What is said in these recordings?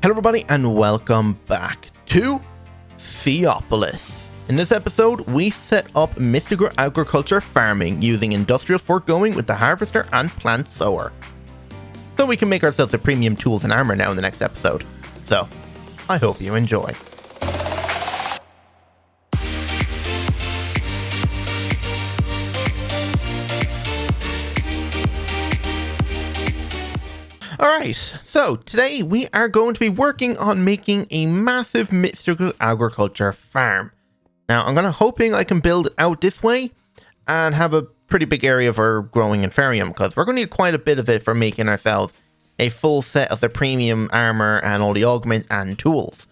Hello everybody and welcome back to Seaopolis. In this episode, we set up mystical agriculture farming using industrial foregoing with the harvester and plant sower. So we can make ourselves the premium tools and armor now in the next episode. So, I hope you enjoy. Alright, so today we are going to be working on making a massive mystical agriculture farm. Now I'm hoping I can build it out this way and have a pretty big area for growing inferium, because we're going to need quite a bit of it for making ourselves a full set of the premium armor and all the augments and tools.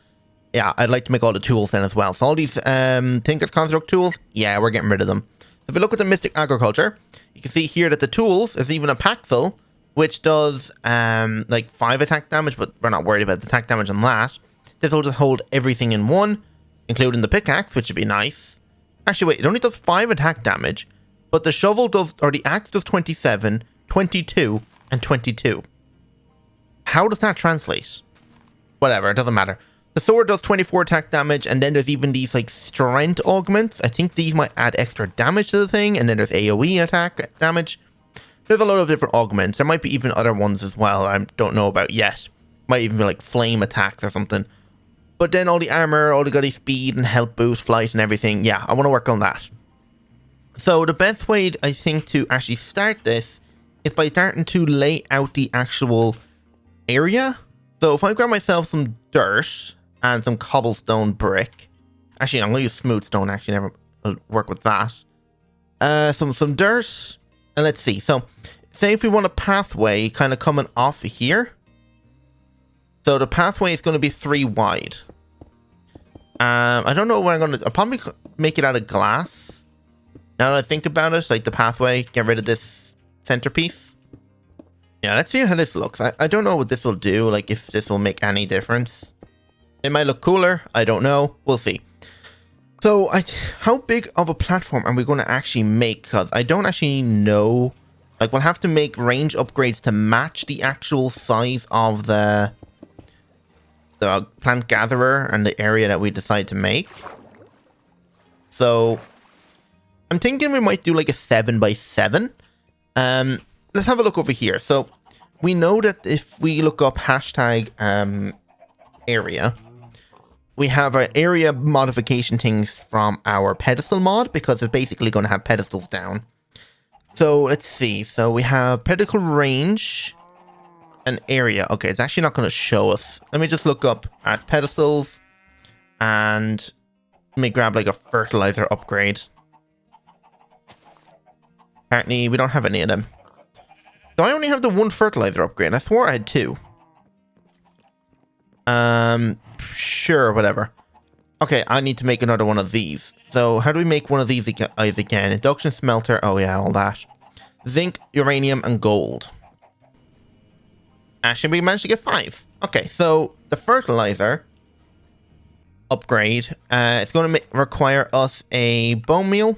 Yeah, I'd like to make all the tools then as well. So all these Tinker's Construct tools, yeah, we're getting rid of them. If we look at the Mystic Agriculture, you can see here that the tools is even a Paxel, which does like 5 attack damage, but we're not worried about the attack damage on that. This will just hold everything in one, including the pickaxe, which would be nice. Actually, wait, it only does 5 attack damage, but the shovel does, or the axe does 27, 22, and 22. How does that translate? Whatever, it doesn't matter. The sword does 24 attack damage, and then there's even these like strength augments. I think these might add extra damage to the thing, and then there's AoE attack damage. There's a lot of different augments. There might be even other ones as well I don't know about yet. Might even be like flame attacks or something. But then all the armor, all the goody speed and health boost, flight and everything. Yeah, I want to work on that. So the best way I think to actually start this is by starting to lay out the actual area. So if I grab myself some dirt and some cobblestone brick. Actually, I'm going to use smooth stone. Actually, never I'll work with that. Some dirt. And let's see, so say if we want a pathway kind of coming off here. So the pathway is going to be 3 wide. I don't know where I'm going to, I'll probably make it out of glass. Now that I think about it, like the pathway, get rid of this centerpiece. Yeah, let's see how this looks. I don't know what this will do, like if this will make any difference. It might look cooler, I don't know, we'll see. So, how big of a platform are we going to actually make? Because I don't actually know. Like, we'll have to make range upgrades to match the actual size of the plant gatherer and the area that we decide to make. So, I'm thinking we might do like a 7x7. Let's have a look over here. So, we know that if we look up hashtag area, we have our area modification things from our pedestal mod, because it's basically going to have pedestals down. So let's see. So we have pedestal range and area. Okay, it's actually not going to show us. Let me just look up at pedestals and let me grab like a fertilizer upgrade. Apparently we don't have any of them. So I only have the 1 fertilizer upgrade. I swore I had 2. Sure, whatever. Okay, I need to make another one of these. So how do we make one of these again? Induction smelter, oh yeah, all that. Zinc, uranium, and gold. Actually, we managed to get 5. Okay, so the fertilizer upgrade, it's going to require us a bone meal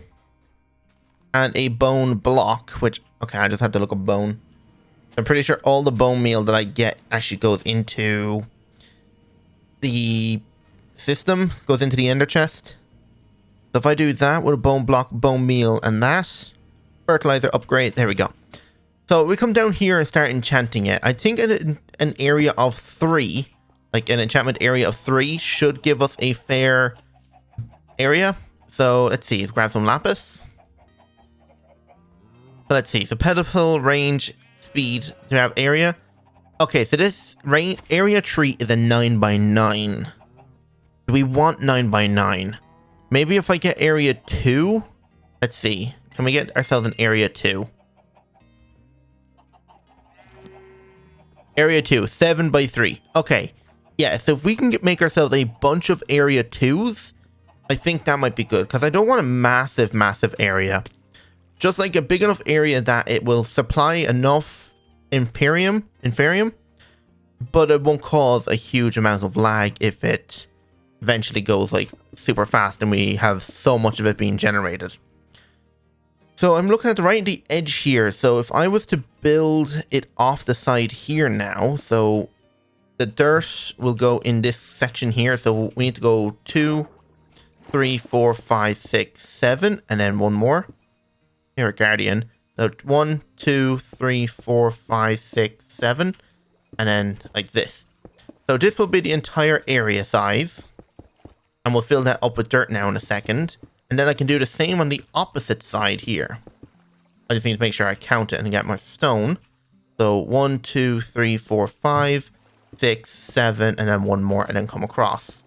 and a bone block, which, okay, I just have to look up bone. I'm pretty sure all the bone meal that I get actually goes into the system, goes into the ender chest. So if I do that with a bone block, bone meal, and that fertilizer upgrade, there we go. So we come down here and start enchanting it. I think an area of 3, like an enchantment area of 3, should give us a fair area. So let's see, let's grab some lapis. So let's see, so pedestal, range, speed, do we have area? Okay, so this area tree is a 9x9. Do we want 9x9? Maybe if I get area 2? Let's see. Can we get ourselves an area 2? Area 2, 7x3. Okay. Yeah, so if we can make ourselves a bunch of area 2s, I think that might be good. Because I don't want a massive, massive area. Just like a big enough area that it will supply enough inferium, but it won't cause a huge amount of lag if it eventually goes like super fast and we have so much of it being generated. So I'm looking at the edge here. So if I was to build it off the side here now, so The dirt will go in this section here. So we need to go 2, 3, 4, 5, 6, 7, and then one more. Here, Guardian. So 1, 2, 3, 4, 5, 6, 7, and then like this. So this will be the entire area size. And we'll fill that up with dirt now in a second. And then I can do the same on the opposite side here. I just need to make sure I count it and get my stone. So 1, 2, 3, 4, 5, 6, 7, and then one more, and then come across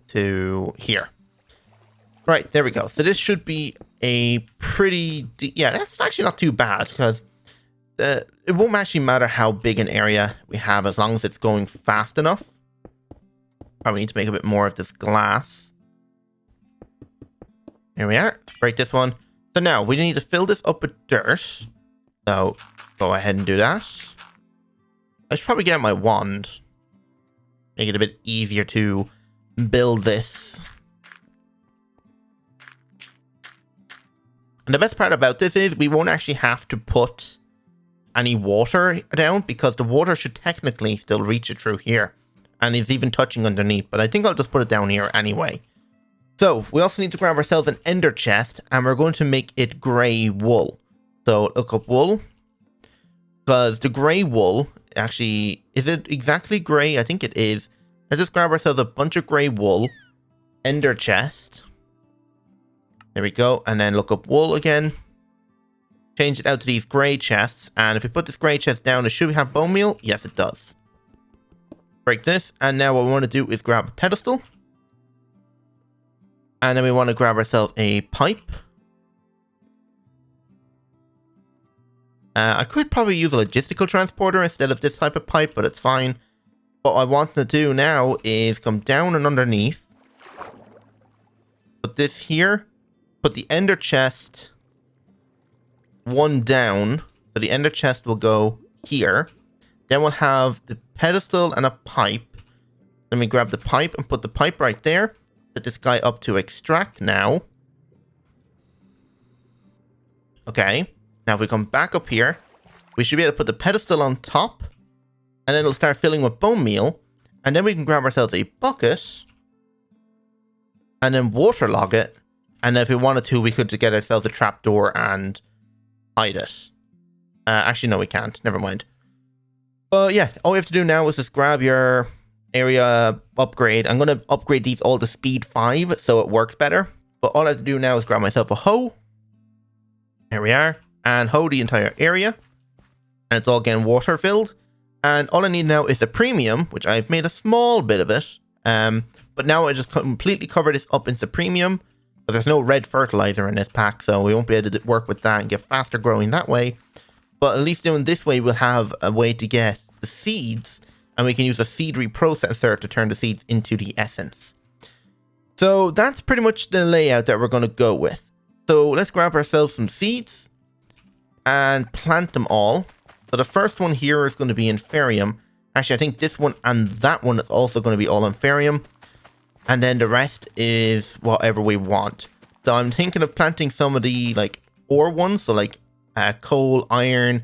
to here. Right, there we go. So this should be a pretty... yeah, that's actually not too bad, because it won't actually matter how big an area we have as long as it's going fast enough. Probably need to make a bit more of this glass. Here we are. Let's break this one. So now we need to fill this up with dirt. So go ahead and do that. I should probably get out my wand. Make it a bit easier to build this. And the best part about this is we won't actually have to put any water down, because the water should technically still reach it through here. And it's even touching underneath, but I think I'll just put it down here anyway. So we also need to grab ourselves an ender chest, and we're going to make it grey wool. So look up wool, because the grey wool actually, is it exactly grey? I think it is. Let's just grab ourselves a bunch of grey wool, ender chest. There we go. And then look up wool again. Change it out to these grey chests. And if we put this grey chest down, it should have bone meal? Yes, it does. Break this. And now what we want to do is grab a pedestal. And then we want to grab ourselves a pipe. I could probably use a logistical transporter instead of this type of pipe, but it's fine. What I want to do now is come down and underneath. Put this here. Put the ender chest one down. So the ender chest will go here. Then we'll have the pedestal and a pipe. Let me grab the pipe and put the pipe right there. Set this guy up to extract now. Okay. Now if we come back up here, we should be able to put the pedestal on top. And then it'll start filling with bone meal. And then we can grab ourselves a bucket. And then waterlog it. And if we wanted to, we could get ourselves a trapdoor and hide it. Actually, no, we can't. Never mind. But yeah, all we have to do now is just grab your area upgrade. I'm going to upgrade these all to speed 5 so it works better. But all I have to do now is grab myself a hoe. There we are. And hoe the entire area. And it's all getting water filled. And all I need now is the premium, which I've made a small bit of it. But now I just completely cover this up in surpremium. But there's no red fertilizer in this pack, so we won't be able to work with that and get faster growing that way. But at least doing this way, we'll have a way to get the seeds. And we can use a seed reprocessor to turn the seeds into the essence. So that's pretty much the layout that we're going to go with. So let's grab ourselves some seeds and plant them all. So the first one here is going to be Inferium. Actually, I think this one and that one is also going to be all Inferium. And then the rest is whatever we want. So I'm thinking of planting some of the like ore ones. So like coal, iron,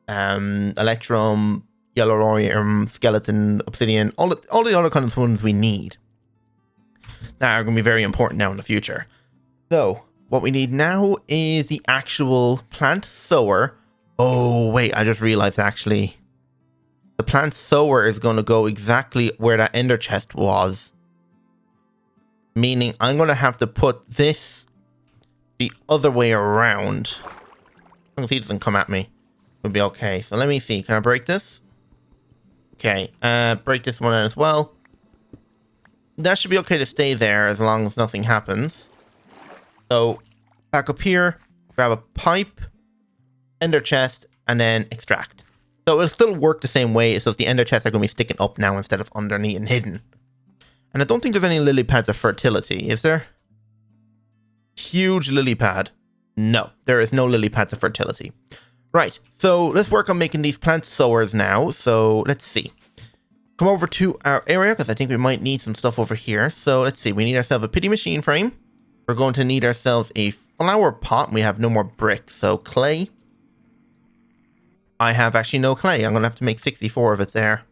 electrum, yellow orium, skeleton, obsidian, all the other kinds of ones we need. That are going to be very important now in the future. So what we need now is the actual plant sower. Oh, wait, I just realized actually. The plant sower is going to go exactly where that ender chest was. Meaning I'm going to have to put this the other way around. As long as he doesn't come at me, we'll be okay. So let me see. Can I break this? Okay. Break this one out as well. That should be okay to stay there as long as nothing happens. So back up here, grab a pipe, ender chest, and then extract. So it'll still work the same way. It's just the ender chests are going to be sticking up now instead of underneath and hidden. And I don't think there's any lily pads of fertility, is there? Huge lily pad. No, there is no lily pads of fertility. Right, so let's work on making these plant sowers now. So let's see. Come over to our area, because I think we might need some stuff over here. So let's see, we need ourselves a pity machine frame. We're going to need ourselves a flower pot. We have no more bricks, so clay. I have actually no clay. I'm going to have to make 64 of it there.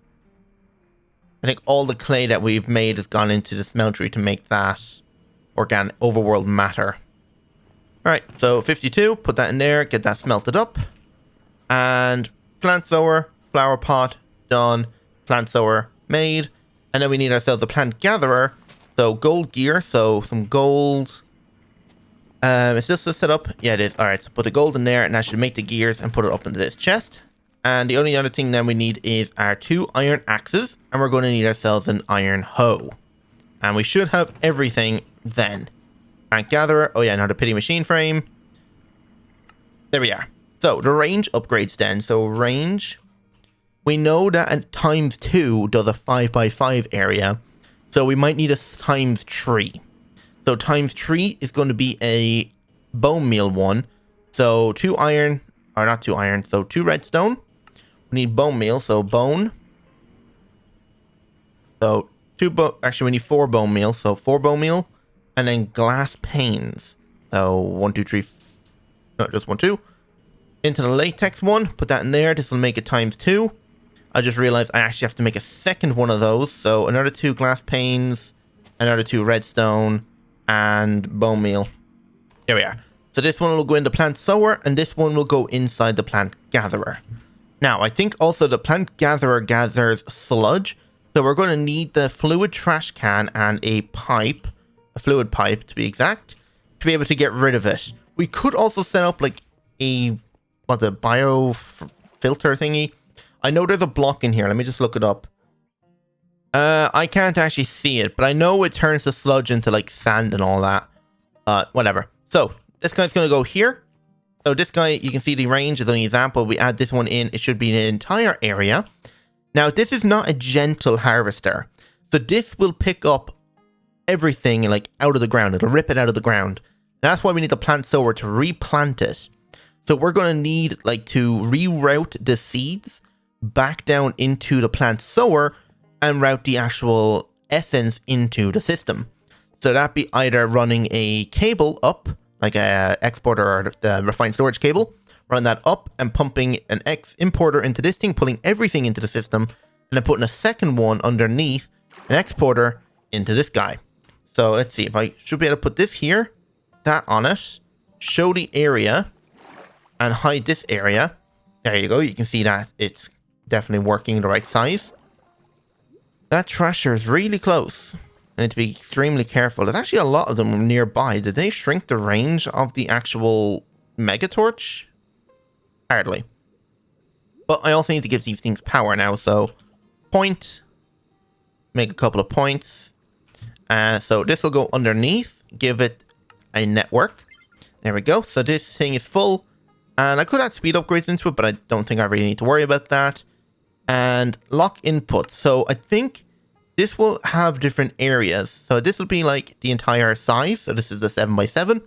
I think all the clay that we've made has gone into the smeltery to make that organic overworld matter. Alright, so 52, put that in there, get that smelted up. And plant sower, flower pot, done. Plant sower, made. And then we need ourselves a plant gatherer. So gold gear, so some gold. Is this the setup? Yeah, it is. Alright, so put the gold in there and that should make the gears and put it up into this chest. And the only other thing then we need is our 2 iron axes. And we're going to need ourselves an iron hoe. And we should have everything then. Plant gatherer. Oh yeah, another pity machine frame. There we are. So the range upgrades then. So range. We know that at ×2 does a 5x5 area. So we might need a ×3. So ×3 is going to be a bone meal one. So 2 iron, or not 2 iron, so 2 redstone. We need bone meal, so bone. So actually we need 4 bone meal, so 4 bone meal. And then glass panes. So 1, 2, 3, no, just 1, 2. Into the latex one, put that in there. This will make it ×2. I just realized I actually have to make a second one of those. So another 2 glass panes, another 2 redstone, and bone meal. There we are. So this one will go into plant sower, and this one will go inside the plant gatherer. Now, I think also the plant gatherer gathers sludge. So we're going to need the fluid trash can and a pipe, a fluid pipe to be exact, to be able to get rid of it. We could also set up like a, what's a bio filter thingy. I know there's a block in here. Let me just look it up. I can't actually see it, but I know it turns the sludge into like sand and all that. Whatever. So this guy's going to go here. So this guy, you can see the range is only an example. We add this one in, it should be an entire area. Now, this is not a gentle harvester. So this will pick up everything like out of the ground. It'll rip it out of the ground. And that's why we need the plant sower to replant it. So we're going to need like to reroute the seeds back down into the plant sower and route the actual essence into the system. So that'd be either running a cable up, like a exporter or the refined storage cable, run that up and pumping an importer into this thing, pulling everything into the system, and then putting a second one underneath, an exporter, into this guy. So let's see if I should be able to put this here, that on it, show the area, and hide this area. There you go. You can see that it's definitely working the right size. That trasher is really close. I need to be extremely careful. There's actually a lot of them nearby. Did they shrink the range of the actual mega torch? Hardly. But I also need to give these things power now. So point. Make a couple of points. So this will go underneath. Give it a network. There we go. So this thing is full. And I could add speed upgrades into it, but I don't think I really need to worry about that. And lock input. So I think this will have different areas. So this will be like the entire size. So this is a 7x7.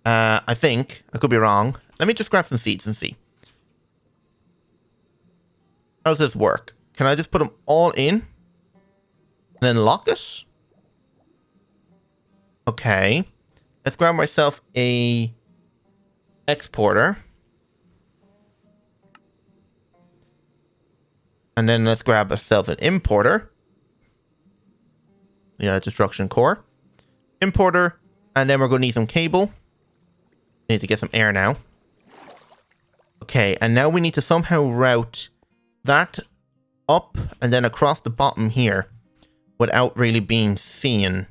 I think. I could be wrong. Let me just grab some seeds and see. How does this work? Can I just put them all in? And then lock it? Okay. Let's grab myself a exporter. And then let's grab ourselves an importer. Yeah, destruction core. Importer. And then we're going to need some cable. Need to get some air now. Okay, and now we need to somehow route that up and then across the bottom here without really being seen.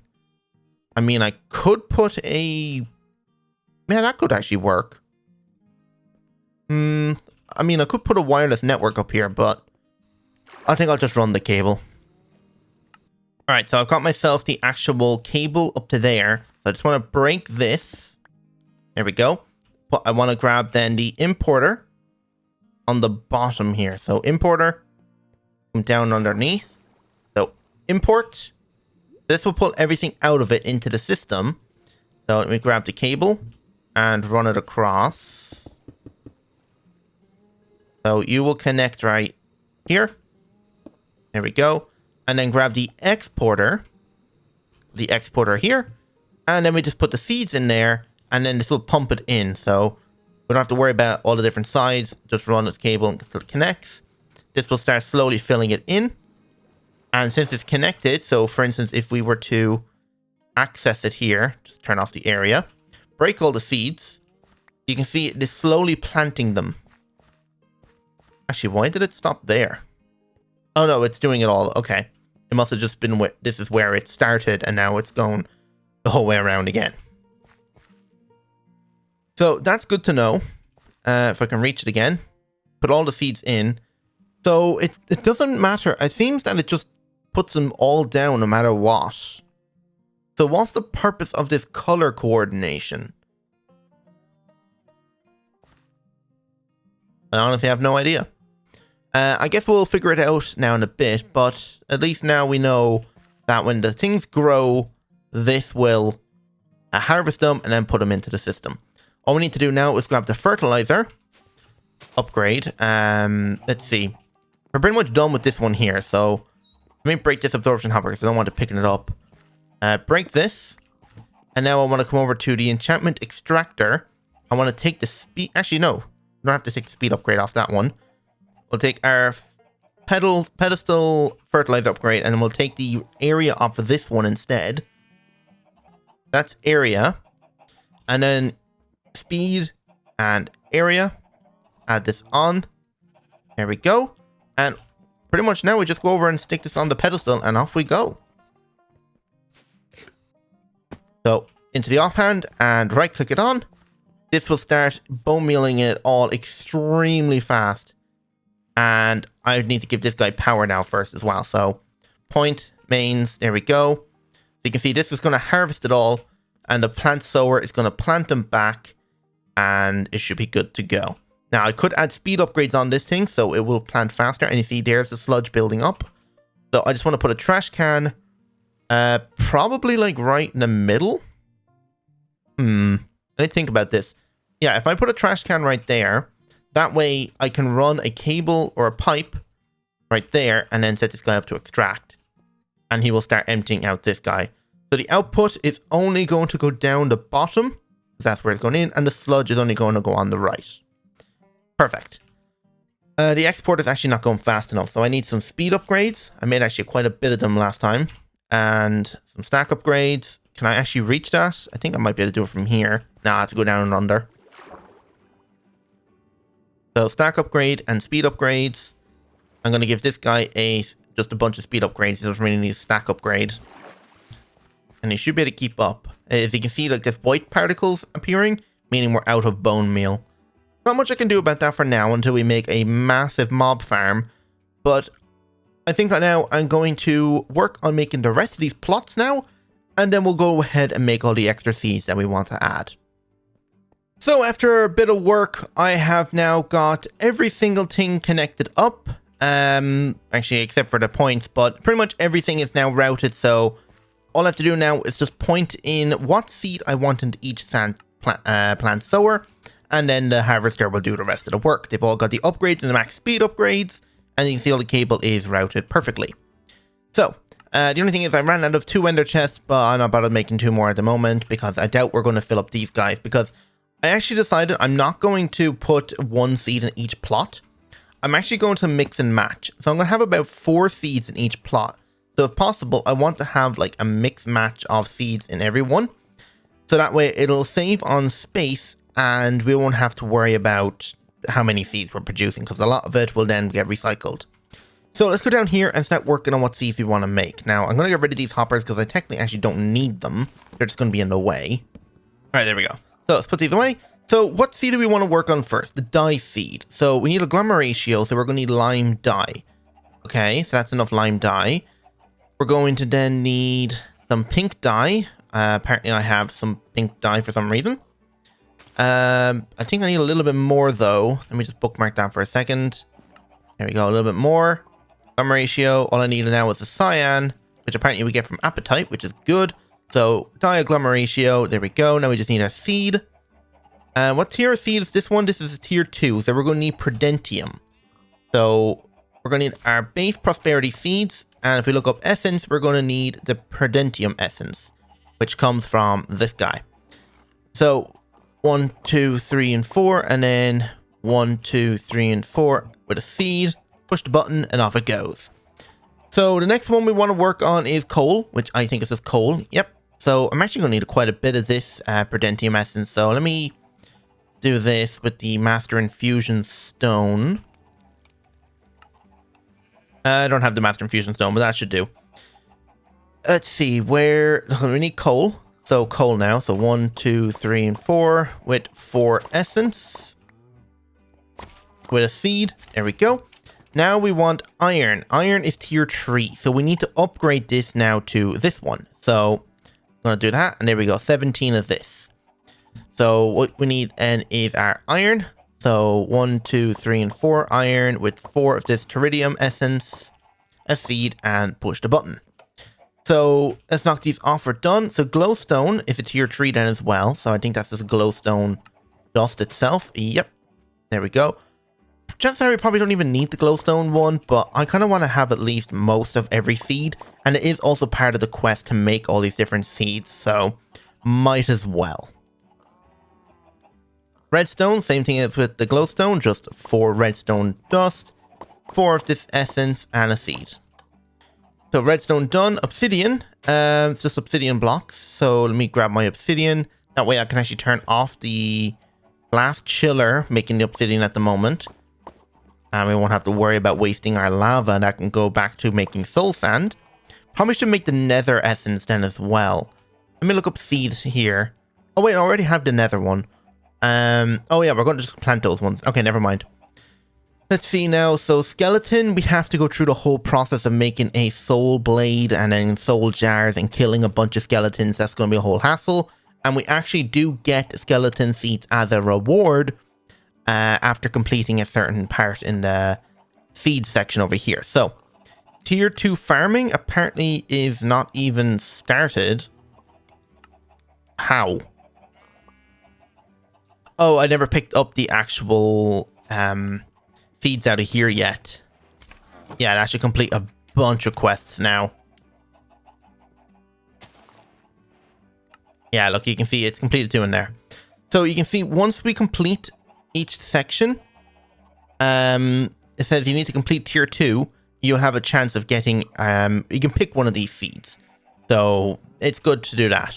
I mean, I could put a... Man, that could actually work. I mean, I could put a wireless network up here, but I think I'll just run the cable. Alright, so I've got myself the actual cable up to there. So I just want to break this. There we go. But I want to grab then the importer on the bottom here. So importer, come down underneath. So import. This will pull everything out of it into the system. So let me grab the cable and run it across. So you will connect right here. There we go. And then grab the exporter here. And then we just put the seeds in there. And then this will pump it in. So we don't have to worry about all the different sides. Just run the cable until it connects. This will start slowly filling it in. And since it's connected, so for instance, if we were to access it here, just turn off the area, break all the seeds, you can see it is slowly planting them. Actually, why did it stop there? Oh no, it's doing it all. Okay. It must have just been, this is where it started and now it's going the whole way around again. So that's good to know. If I can reach it again, put all the seeds in. So it doesn't matter. It seems that it just puts them all down no matter what. So what's the purpose of this color coordination? I honestly have no idea. I guess we'll figure it out now in a bit, but at least now we know that when the things grow, this will harvest them and then put them into the system. All we need to do now is grab the fertilizer, upgrade. Let's see. We're pretty much done with this one here, so let me break this absorption hopper because I don't want to picking it up. Break this, and now I want to come over to the enchantment extractor. I want to take the speed. Actually, no, we don't have to take the speed upgrade off that one. We'll take our pedestal fertilizer upgrade, and then we'll take the area off of this one instead. That's area, and then speed and area. Add this on. There we go. And pretty much now we just go over and stick this on the pedestal, and off we go. So into the offhand and right click it on. This will start bone mealing it all extremely fast. And I need to give this guy power now first as well. So point mains, there we go. So you can see this is going to harvest it all, and the plant sower is going to plant them back, and it should be good to go. Now I could add speed upgrades on this thing so it will plant faster, and you see there's the sludge building up. So I just want to put a trash can probably like right in the middle. Let me think about this. Yeah, if I put a trash can right there, that way I can run a cable or a pipe right there and then set this guy up to extract. And he will start emptying out this guy. So the output is only going to go down the bottom, because that's where it's going in, and the sludge is only going to go on the right. Perfect. The export is actually not going fast enough, so I need some speed upgrades. I made actually quite a bit of them last time. And some stack upgrades. Can I actually reach that? I think I might be able to do it from here. Nah, I have to go down and under. So stack upgrade and speed upgrades. I'm going to give this guy just a bunch of speed upgrades. He doesn't really need a stack upgrade. And he should be able to keep up. As you can see, like this white particles appearing, meaning we're out of bone meal. Not much I can do about that for now until we make a massive mob farm. But I think now I'm going to work on making the rest of these plots now. And then we'll go ahead and make all the extra seeds that we want to add. So after a bit of work, I have now got every single thing connected up. Actually, except for the points, but pretty much everything is now routed. So all I have to do now is just point in what seed I want into each plant sower. And then the harvester will do the rest of the work. They've all got the upgrades and the max speed upgrades. And you can see all the cable is routed perfectly. So the only thing is I ran out of 2 ender chests, but I'm not bothered making 2 more at the moment because I doubt we're going to fill up these guys, because I actually decided I'm not going to put 1 seed in each plot. I'm actually going to mix and match. So I'm going to have about 4 seeds in each plot. So if possible, I want to have like a mix match of seeds in every one. So that way it'll save on space and we won't have to worry about how many seeds we're producing, because a lot of it will then get recycled. So let's go down here and start working on what seeds we want to make. Now, I'm going to get rid of these hoppers because I technically actually don't need them. They're just going to be in the way. All right, there we go. So let's put these away. So what seed do we want to work on first? The dye seed. So we need agglomeratio, so we're going to need lime dye. Okay, so that's enough lime dye. We're going to then need some pink dye. Apparently I have some pink dye for some reason. I think I need a little bit more though. Let me just bookmark that for a second. There we go, a little bit more. Agglomeratio, all I need now is a cyan, which apparently we get from appetite, which is good. So diagglomeratio, there we go. Now we just need a seed. What tier of seed is this one? This is a tier 2, so we're going to need Prudentium. So we're going to need our base prosperity seeds, and if we look up essence, we're going to need the Prudentium essence, which comes from this guy. So 1, 2, 3, and 4, and then 1, 2, 3, and 4 with a seed. Push the button and off it goes. So the next one we want to work on is coal, which I think is just coal. Yep. So I'm actually going to need quite a bit of this Prudentium essence. So let me do this with the Master Infusion Stone. I don't have the Master Infusion Stone, but that should do. Let's see, where... We need coal. So coal now. So 1, 2, 3, and 4 with 4 essence. With a seed. There we go. Now we want iron. Iron is tier 3. So we need to upgrade this now to this one. So I'm going to do that. And there we go. 17 of this. So what we need then is our iron. So 1, 2, 3, and 4 iron with 4 of this Teridium essence, a seed, and push the button. So let's knock these off. We're done. So glowstone is a tier 3 then as well. So I think that's just glowstone dust itself. Yep. There we go. Chances are we probably don't even need the glowstone one, but I kind of want to have at least most of every seed. And it is also part of the quest to make all these different seeds. So might as well. Redstone, same thing as with the glowstone, just 4 redstone dust, 4 of this essence, and a seed. So redstone done. Obsidian, it's just obsidian blocks. So let me grab my obsidian. That way I can actually turn off the blast chiller, making the obsidian at the moment. And we won't have to worry about wasting our lava, and that can go back to making soul sand. Probably should make the nether essence then as well. Let me look up seeds here. Oh wait, I already have the nether one. Oh yeah, we're going to just plant those ones. Okay, never mind. Let's see now. So skeleton, we have to go through the whole process of making a soul blade and then soul jars and killing a bunch of skeletons. That's going to be a whole hassle. And we actually do get skeleton seeds as a reward after completing a certain part in the seed section over here. So tier 2 farming apparently is not even started. How? Oh, I never picked up the actual seeds out of here yet. Yeah, that should complete a bunch of quests now. Yeah, look, you can see it's completed 2 in there. So you can see once we complete each section, it says you need to complete tier 2. You'll have a chance of getting, you can pick one of these seeds. So it's good to do that.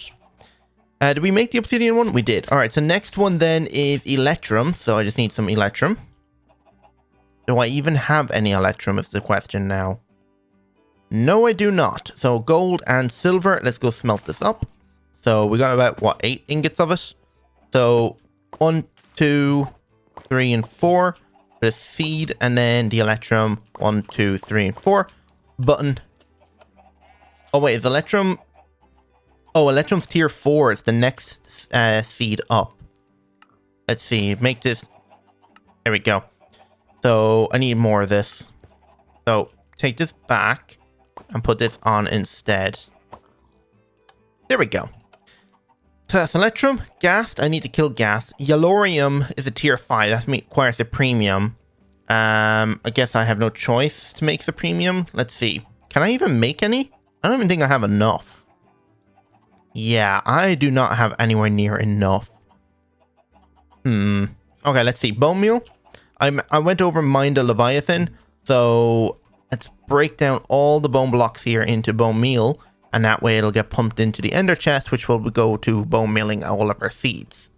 Did we make the obsidian one? We did. All right, so next one then is electrum. So I just need some electrum. Do I even have any electrum is the question now. No, I do not. So gold and silver. Let's go smelt this up. So we got about, what, 8 ingots of it? So 1, 2, 3, and 4. With a seed, and then the electrum. 1, 2, 3, and 4. Button. Oh, wait, is electrum... Oh, electrum's tier 4. It's the next seed up. Let's see. Make this... There we go. So I need more of this. So take this back and put this on instead. There we go. So that's electrum. Ghast. I need to kill ghast. Yellorium is a tier 5. That requires a premium. I guess I have no choice to make the premium. Let's see. Can I even make any? I don't even think I have enough. Yeah, I do not have anywhere near enough. Okay, let's see. Bone meal. I went over Mine the Leviathan. So let's break down all the bone blocks here into bone meal. And that way it'll get pumped into the ender chest, which will go to bone milling all of our seeds.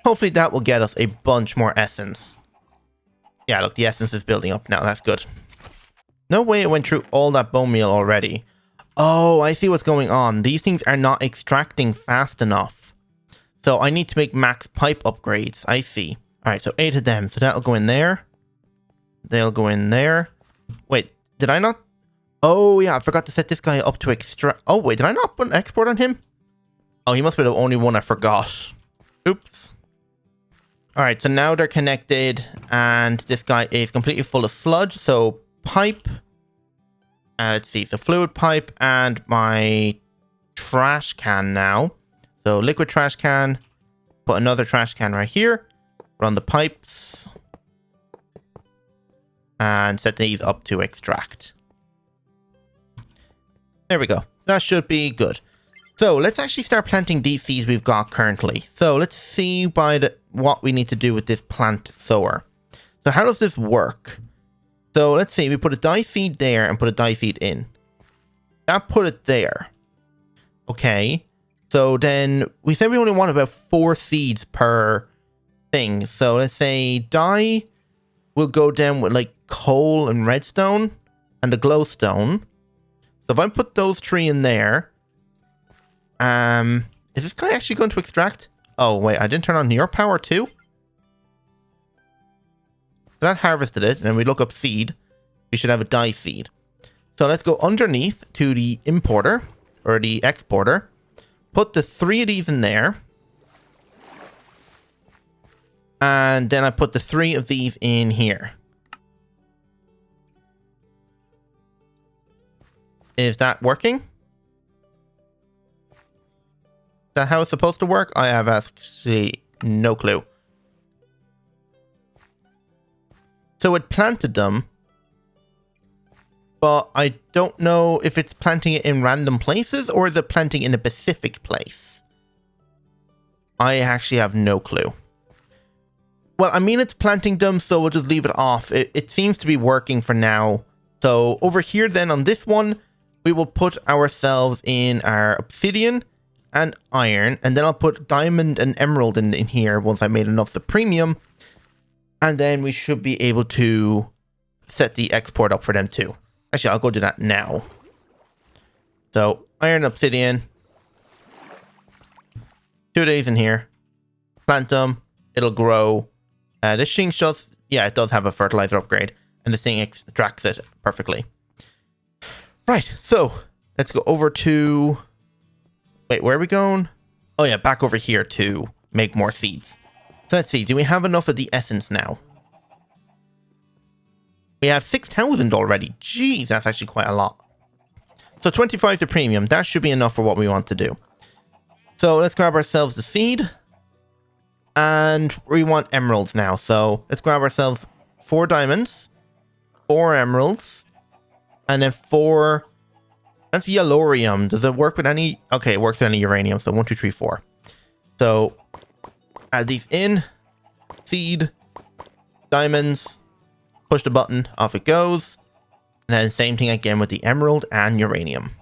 Hopefully that will get us a bunch more essence. Yeah, look, the essence is building up now. That's good. No way it went through all that bone meal already. Oh, I see what's going on. These things are not extracting fast enough. So I need to make max pipe upgrades. I see. All right, so 8 of them. So that'll go in there. They'll go in there. Wait, did I not? Oh, yeah, I forgot to set this guy up to extract. Oh, wait, did I not put an export on him? Oh, he must be the only one I forgot. Oops. All right, so now they're connected, and this guy is completely full of sludge. So pipe. Let's see, so fluid pipe and my trash can now. So liquid trash can. Put another trash can right here. Run the pipes. And set these up to extract. There we go. That should be good. So let's actually start planting these seeds we've got currently. So let's see what we need to do with this plant sower. So how does this work? So let's see, we put a dye seed there and put a dye seed in. That put it there. Okay. So then we said we only want about 4 seeds per thing. So let's say dye will go down with like coal and redstone and the glowstone. So if I put those 3 in there, is this guy actually going to extract? Oh wait, I didn't turn on your power too? That harvested it, and we look up seed. We should have a dye seed. So let's go underneath to the importer, or the exporter. Put the 3 of these in there. And then I put the 3 of these in here. Is that working? Is that how it's supposed to work? I have actually no clue. So it planted them, but I don't know if it's planting it in random places or is it planting in a specific place. I actually have no clue. Well, I mean, it's planting them, so we'll just leave it off. It seems to be working for now. So over here then on this one, we will put ourselves in our obsidian and iron, and then I'll put diamond and emerald in here once I made enough the premium. And then we should be able to set the export up for them too. Actually, I'll go do that now. So, iron, obsidian. 2 days in here. Plant them. It'll grow. This thing just... Yeah, it does have a fertilizer upgrade. And this thing extracts it perfectly. Right, so let's go over to... Wait, where are we going? Oh yeah, back over here to make more seeds. So let's see, do we have enough of the essence now? We have 6,000 already. Jeez, that's actually quite a lot. So 25 to premium, that should be enough for what we want to do. So let's grab ourselves the seed. And we want emeralds now. So let's grab ourselves 4 diamonds, 4 emeralds, and then 4... That's yellorium. Does it work with any... Okay, it works with any uranium. So 1, 2, 3, 4. So add these in. Seed. Diamonds. Push the button. Off it goes. And then same thing again with the emerald and uranium.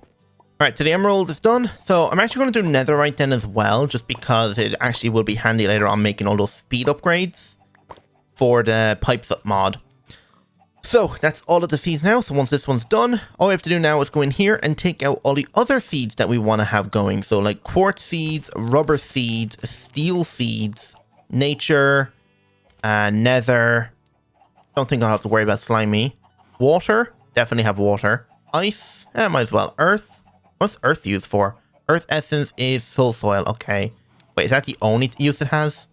Alright, so the emerald is done. So I'm actually going to do netherite then as well, just because it actually will be handy later on making all those speed upgrades for the pipes up mod. So that's all of the seeds now. So once this one's done, all we have to do now is go in here and take out all the other seeds that we want to have going. So like quartz seeds, rubber seeds, steel seeds, nature, nether. Don't think I'll have to worry about slimy. Water, definitely have water. Ice, might as well. Earth, what's earth used for? Earth essence is soul soil, okay. Wait, is that the only use it has?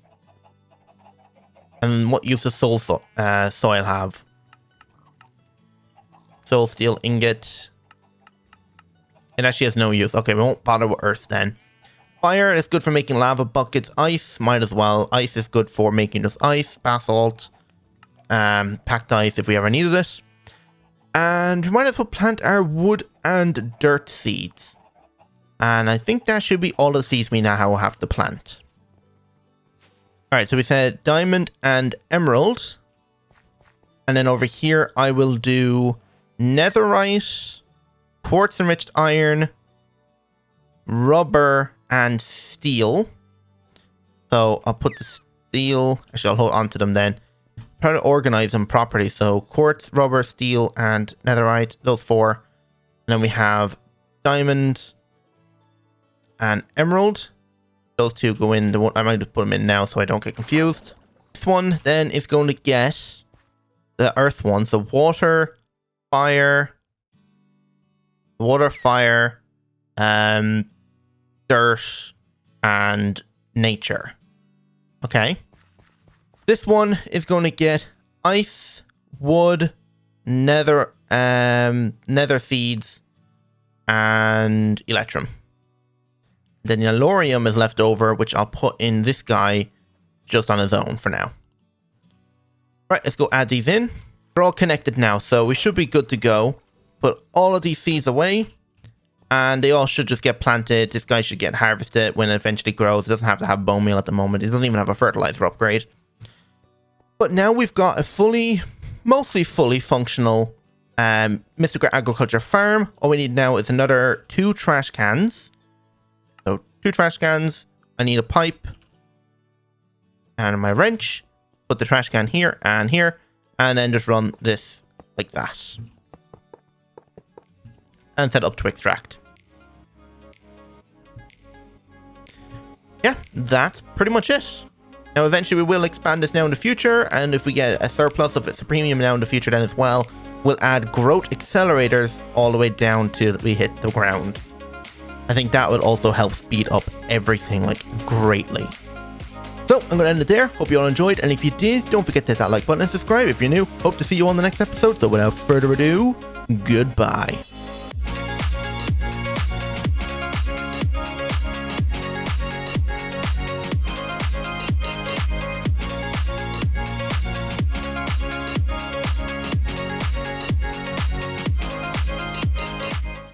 And what use does soil have? Soul steel ingot. It actually has no use. Okay, we won't bother with earth then. Fire is good for making lava buckets. Ice, might as well. Ice is good for making just ice. Basalt. Packed ice if we ever needed it. And we might as well plant our wood and dirt seeds. And I think that should be all the seeds we now have to plant. Alright, so we said diamond and emerald. And then over here I will do netherite, quartz enriched iron, rubber, and steel. So I'll put the steel, actually I'll hold on to them then. Try to organize them properly. So quartz, rubber, steel, and netherite, those 4. And then we have diamond and emerald. Those 2 go in. I might just put them in now so I don't get confused. This one then is going to get the earth one. So water, fire, dirt, and nature. Okay. This one is going to get ice, wood, nether seeds, and electrum. Then yellorium is left over, which I'll put in this guy just on his own for now. Right, let's go add these in. They're all connected now, so we should be good to go. Put all of these seeds away, and they all should just get planted. This guy should get harvested when it eventually grows. It doesn't have to have bone meal at the moment. It doesn't even have a fertilizer upgrade. But now we've got a fully mostly fully functional Mystical Agriculture farm. All we need now is another 2 trash cans. So 2 trash cans. I need a pipe and my wrench. Put the trash can here, and then just run this like that. And set up to extract. Yeah, that's pretty much it. Now, eventually we will expand this now in the future, and if we get a surplus of surpremium now in the future then as well, we'll add growth accelerators all the way down till we hit the ground. I think that would also help speed up everything, like, greatly. So, I'm going to end it there. Hope you all enjoyed, and if you did, don't forget to hit that like button and subscribe if you're new. Hope to see you on the next episode, so without further ado, goodbye.